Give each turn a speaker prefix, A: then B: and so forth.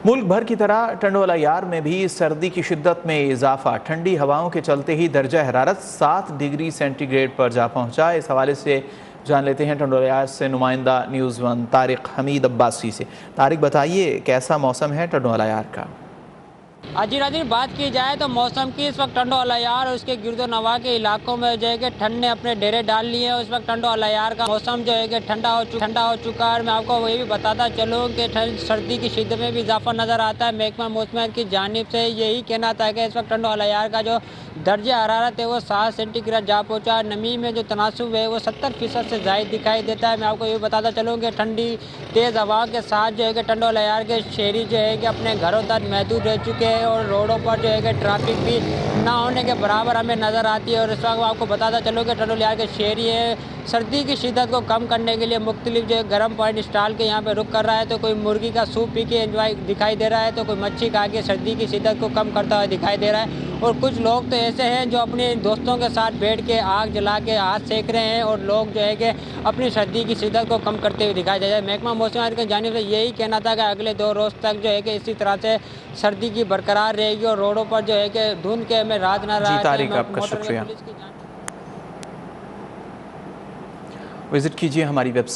A: मुल्क भर की तरह टंडोला यार में भी सर्दी की शिद्दत में इजाफा। ठंडी हवाओं के चलते ही दर्जा हरारत 7 डिग्री सेंटीग्रेड पर जा पहुंचा। इस हवाले से जान लेते हैं टंडोला यार से नुमाइंदा न्यूज़ वन तारिक हमीद अब्बासी से। तारिक, बताइए कैसा मौसम है टंडोला यार का?
B: जी नाज़रीन, बात की जाए तो मौसम की इस वक्त टंडोला यार और उसके गिरदोनवा के इलाकों में जो है कि ठंड ने अपने डेरे डाल लिए हैं। उस वक्त टंडोला यार का मौसम जो है कि ठंडा हो चुका है। और मैं आपको वही भी बताता चलूँ कि सर्दी की शिद्दत में भी इजाफा नज़र आता है। महकमा मौसमियात की जानिब से यही कहना था कि इस वक्त टंडोला यार का जो दर्जा हरारत है वो 7 सेंटीग्रेड जा पहुँचा। नमी में जो तनासुब है वो 70% से ज़ायद दिखाई देता है। मैं आपको ये बताता चलूँ कि ठंडी तेज़ हवा के साथ जो है कि टंडोला यार के शहरी जो है कि अपने घरों तक महदूद रह चुके हैं और रोडों पर जो है कि ट्रैफिक भी ना होने के बराबर हमें नज़र आती है। और इस वक्त आपको बताता चलो कि टंडोला यार के शहरी है सर्दी की शिद्दत को कम करने के लिए मुख्तलिफ जो है गर्म पॉइंट इंस्टॉल के यहाँ पे रुक कर रहा है। तो कोई मुर्गी का सूप पी के एंजॉय दिखाई दे रहा है, तो कोई मच्छी खा के सर्दी की शिद्दत को कम करता हुआ दिखाई दे रहा है। और कुछ लोग तो ऐसे हैं जो अपने दोस्तों के साथ बैठ के आग जला के हाथ सेक रहे हैं और लोग जो है कि अपनी सर्दी की शिद्दत को कम करते हुए दिखाई दे रहा है। महकमा मौसमियात की जानिब से यही कहना था कि अगले 2 रोज़ तक जो है कि इसी तरह से सर्दी की बरकरार रहेगी और रोडों पर जो है कि धुंध के हमें रात न
A: जी
B: रात
A: तारिक, आपका
B: मोटर
A: शुक्रिया।
B: पुलिस की
A: विजिट कीजिए हमारी वेबसाइट।